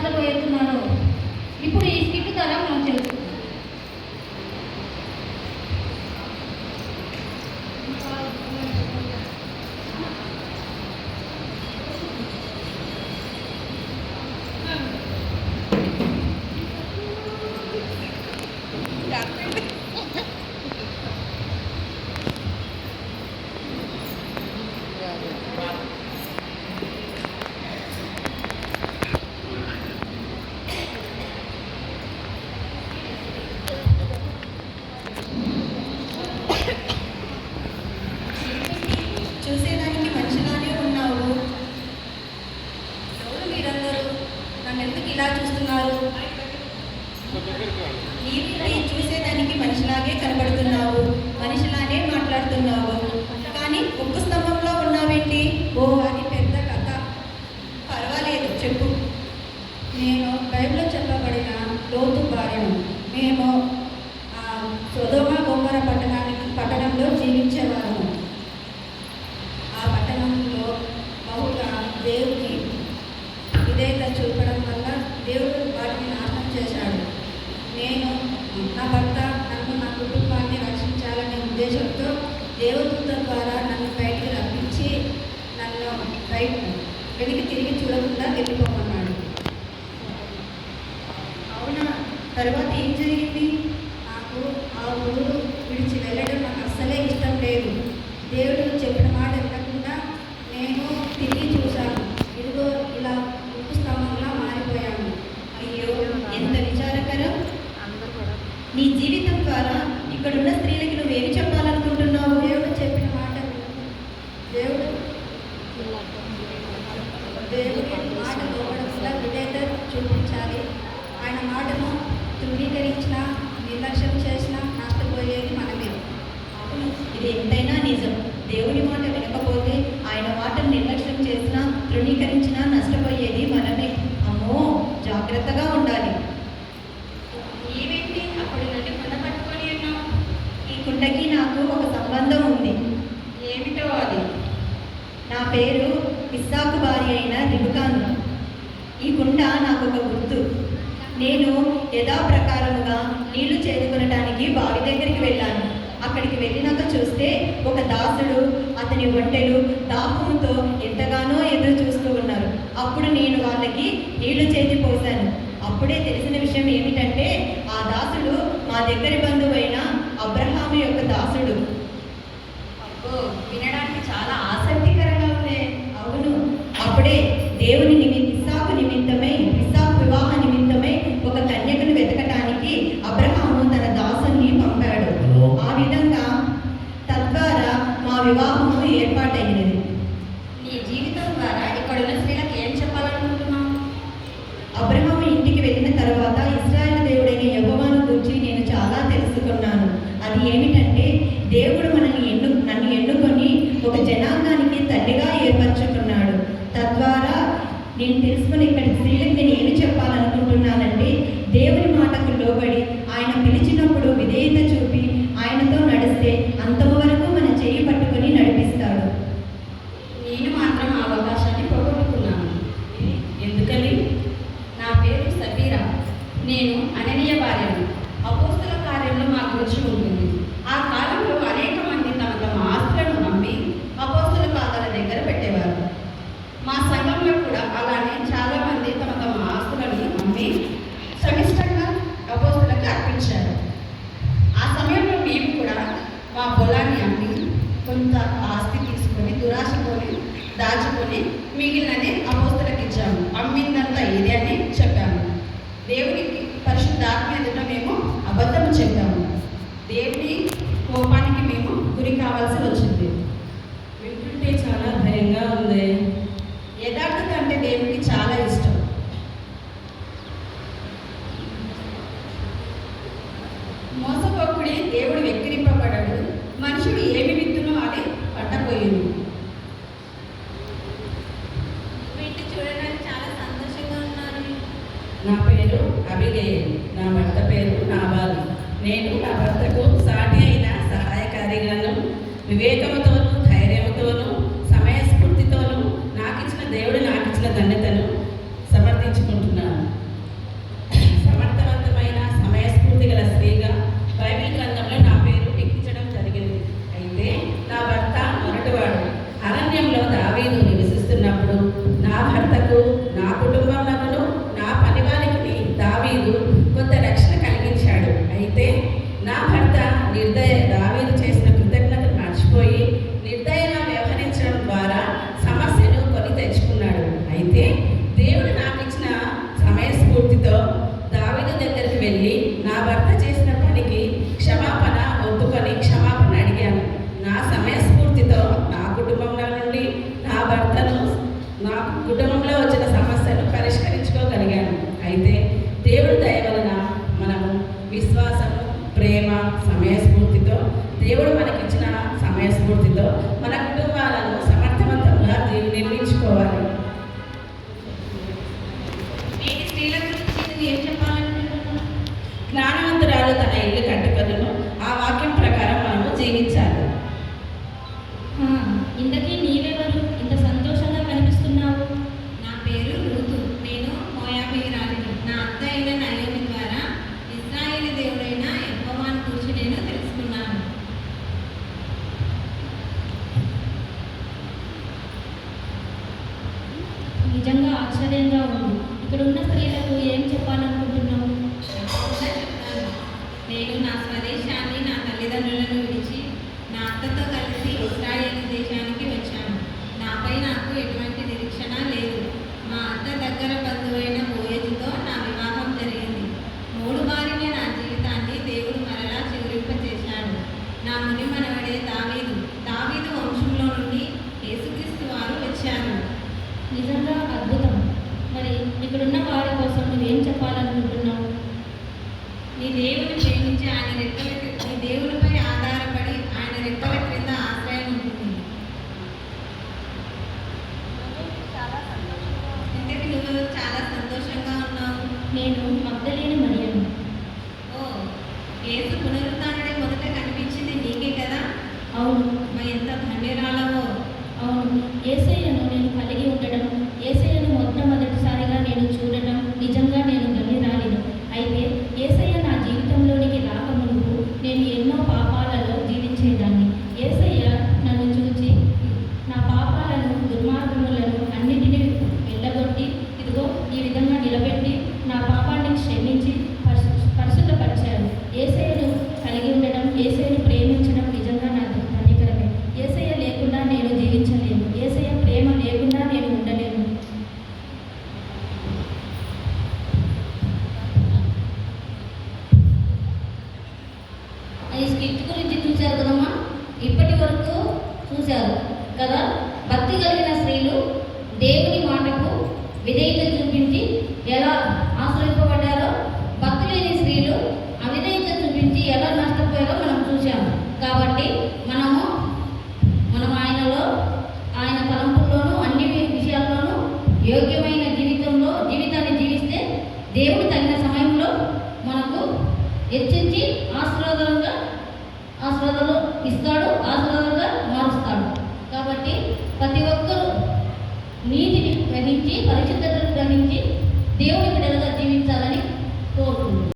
బాధ్యతలు వేస్తున్నారో ఇప్పుడు ఈ స్కిట్ ద్వారా మనం తెలుసు. చూసేదానికి మనిషిలానే ఉన్నావు. ఎవరు మీరందరూ? నన్ను ఎందుకు ఇలా చూస్తున్నారు? నీవు చూసేదానికి మనిషిలాగే కనబడుతున్నావు, మనిషిలానే మాట్లాడుతున్నావు, కానీ ఉక్కు స్తంభంలో ఉన్నావేంటి? ఓ, అది పెద్ద కథ. పర్వాలేదు, చెప్పు. నేను బైబిల్లో చెప్పబడిన లోతు భార్యను. మేము సొదొమ గొమొర్రా పట్టణంలో జీవించేవారము. ఆ పట్టణంలో బహుగా దేవుని విధేయత చూపడం వల్ల దేవుడు వాటిని నాశనం చేశాడు. నేను నా భర్త నన్ను నా కుటుంబాన్ని రక్షించాలనే ఉద్దేశంతో దేవదూత ద్వారా నన్ను బయటికి రప్పించి నన్ను వెనక్కి తిరిగి చూడకుండా వెళ్ళిపోమన్నాడు. అవునా? తర్వాత ఏం జరిగింది? నాకు ఆ ఊరు విడిచి వెళ్ళడం నాకు అస్సలే ఇష్టం లేదు. దేవుడు చెప్పిన మాట వినకుండా నేను తిరిగి చూశాను. ఇదిగో ఇలా ఉప్పు స్తంభంలా మారిపోయాను. అయ్యో, ఎంత విచారకరం! నీ జీవితం ద్వారా ఇక్కడున్న స్త్రీలకి నువ్వేమి చెప్పాలనుకుంటున్నావు? దేవుడు చెప్పిన మాట దేవుడి మాట లోపడకుండా విధేయత చూపించాలి. ఆయన మాటను తృణీకరించినా నిర్లక్ష్యం చేసినా నష్టపోయేది మనమే. అవును, ఇది ఎంతైనా నిజం. దేవుని మాట వినకపోతే, ఆయన మాటను నిర్లక్ష్యం చేసినా తృణీకరించినా నష్టపోయేది మనమే. అమ్మో, జాగ్రత్తగా ఉండాలి. ఏమేంటి అప్పటి నుండి కుండ పట్టుకొని ఉన్నావు? ఈ కుండకి నాకు ఒక సంబంధం ఉంది. ఏమిటో అది? నా పేరు ఇస్సాకు భార్య అయిన రిబకాను. ఈ కుండ నాకు ఒక గుర్తు. నేను యథాప్రకారముగా నీళ్లు చేదుకొనడానికి బావి దగ్గరికి వెళ్ళాను. అక్కడికి వెళ్ళినాక చూస్తే ఒక దాసుడు, అతని ఒంటెలు దాహంతో ఎంతగానో ఎదురు చూస్తూ ఉన్నారు. అప్పుడు నేను వాళ్ళకి నీళ్లు చేతి పోశాను. అప్పుడే తెలిసిన విషయం ఏమిటంటే, ఆ దాసుడు మా దగ్గరి బంధువైన అబ్రహాము యొక్క దాసుడు. అబ్బో, వినడానికి చాలా ఆసక్తికరంగా ఉంది. అవును, అప్పుడే దేవుని ఇస్సాకు వివాహ నిమిత్తమై ఒక కన్యకను వెతకటానికి అబ్రహాము తన దాసుని పంపాడు. ఆ విధంగా తద్వారా మా వివాహము ఏర్పాటైనది. నీ జీవితం ద్వారా ఇక్కడున్న స్త్రీలకు ఏం చెప్పాలనుకుంటున్నావు? అబ్రహాము ఇంటికి వెళ్ళిన తర్వాత ఇశ్రాయేలు దేవుడైన యెహోవాను గురించి నేను చాలా తెలుసుకున్నాను. అది ఏమిటంటే, దేవుడు నన్ను ఎన్నుకొని ఒక జనాంగానికి తల్లిగా ఏర్పరచుకున్నాడు. తద్వారా నేను తెలుసుకుని ఇక్కడ స్త్రీలకు నేను ఏమి చెప్పాలనుకుంటున్నానంటే, దేవుని మాటకు లోబడి ఆయన పిలిచినప్పుడు విధేయత చూపి ఆయనతో నడిస్తే అంతము వరకు మన చెయ్యి పట్టుకొని నడిపిస్తాడు. నేను మాత్రం ఆ అవకాశాన్ని పోగొట్టుకున్నాను. ఎందుకని? నా పేరు సబీరా. నేను అననీయ భార్యను. అపోస్తల కార్యంలో మా గురించి ఉంటుంది. ఆ కాలంలో అనేక మంది తమ తమ ఆస్తులను అమ్మి అపోస్తల పాదాల దగ్గర పెట్టేవారు. మా సంఘంలో కూడా అలానే చాలా మంది తమ తమ ఆస్తులను అమ్మి సమిష్టంగా అపోస్తలకు అర్పించారు. ఆ సమయంలో మేము కూడా మా పొలాన్ని అమ్మి కొంత ఆస్తి తీసుకొని దురాశతోని దాచుకొని మిగిలినది అపోస్తలకు ఇచ్చాము. అమ్మిందంతా ఇదే అని చెప్పాము. దేవునికి పరిశుద్ధాత్మ ఎదుట మేము అబద్ధం చెప్పాము. దేవుని కోపానికి మేము గురి కావాల్సి వచ్చింది. వింటుంటే చాలా భయంగా ఉంది. యథార్థత అంటే దేవునికి చాలా ఇష్టం. మోసపోకుడి దేవుడు వెక్కిరింపబడడు. మనుషుడు ఏమి విత్తునో అది పట్టపోయింది. చూడడానికి చాలా సంతోషంగా ఉన్నారు. నా పేరు అబిగేల్. నా భర్త పేరు నాబాలు. నేను నా భర్తకు సాటి అయిన సహాయకారిగాను, వివేకముతోనూ ధైర్యముతోనూ సమయస్ఫూర్తితోనూ నాకిచ్చిన దేవుడు నాకిచ్చిన ధన్యతను సమర్థించుకుంటున్నాను. ఏం చెప్పాలనుకుంటున్నావు? జ్ఞానవంతురాలు తన ఇల్లు కట్టుకొనును. ఆ వాక్యం ప్రకారం మనము జీవించాలి. ఇంతకీ నీవెవరు ఇంత సంతోషంగా కనిపిస్తున్నావు? నా పేరు రూతు. నేను మోయాబీయురాలిని. నా అత్త అయిన నయోమి ద్వారా ఇశ్రాయేలు దేవుడైన యెహోవాను గురించి నేను తెలుసుకున్నాను. నిజంగా ఆశ్చర్యంగా ఉంది. ఇక్కడ ఉన్న స్త్రీలకు ఏం చెప్పాలనుకుంటున్నావు? తప్పకుండా చెప్తాను. నేను నా స్వదేశాన్ని, నా తల్లిదండ్రులను విడిచి నా అత్తతో కలిసి ఇశ్రాయేలు దేశానికి వచ్చాను. నాపై నాకు ఎటువంటి నిరీక్షణ లేదు. మా అత్త దగ్గర బంధువైన బోయజుతో నా వివాహం జరిగింది. 3 మారిన నా జీవితాన్ని దేవుడు మరలా చిగురింపచేశాడు. నా ముని మనవడే దావీదు వంశంలో నుండి యేసుక్రీస్తు వారు వచ్చారు. నిజంగా అద్భుతం. మరి ఇక్కడున్న వారి కోసం నువ్వేం చెప్పాలనుకుంటున్నావు? నీ దేవుని ప్రేమించి నీ దేవునిపై ఆధారపడి ఆయన రెక్కల క్రింద ఆశ్రయం ఉంటుంది. ఇంతకీ నువ్వు చాలా సంతోషంగా ఉన్నావు. నేను మగ్ధలేని మరియను. ఓ, యేసు పునరుత్థానుడే మొదట కనిపించింది నీకే కదా? అవును, మరి ఎంత ధన్యురాలవో. అవును. యేసయ్యను నేను కలిగి ఉండడం, యేసయ్యను మొట్టమొదటిసారిగా నేను చూడడం నిజంగా నేను ధన్యురాలిని. అయితే యేసయ్య నా జీవితంలోనికి రాకముందు నేను ఎన్నో పాపాలలో జీవించేదాన్ని. యేసయ్య నన్ను చూచి నా పాపాలను, దుర్మార్గములను అన్నిటినీ వెళ్ళగొట్టి ఇదిగో ఈ విధంగా నిలబెట్టి నా పాపాన్ని క్షమించి పరిశుద్ధపరిచాడు. యేసయ్యను కలిగి ఉండడం, యేసయ్యను ప్రేమించడం నిజంగా నా ధన్యకరమే. యేసయ్య లేకుండా నేను జీవించలేను. యేసయ్య ప్రేమ లేకుండా నేను ఉండలేను. ఈ స్కిట్ గురించి చూశారు కదమ్మా. ఇప్పటి వరకు చూశారు కదా. భక్తి కలిగిన స్త్రీలు దేవుని మాటకు విధేయత చూపించి ఎలా ఆశ్రయింపబడ్డారో, భక్తి లేని స్త్రీలు అవిధేయత చూపించి ఎలా నష్టపోయారో మనం చూసాము. కాబట్టి మనం ఆయనలో, ఆయన తలంపుల్లోనూ అన్ని విషయాల్లోనూ యోగ్యమైన జీవితాన్ని జీవిస్తే దేవుడు తగిన సమయంలో మనకు హెచ్చించి ఆశీర్వాదాలు ఇస్తాడు, ఆశీర్వాదంగా మారుస్తాడు. కాబట్టి ప్రతి ఒక్కరూ నీతిని గ్రహించి, పరిశుద్ధతను గ్రహించి దేవుని బిడ్డలుగా జీవించాలని కోరుకుంటున్నాను.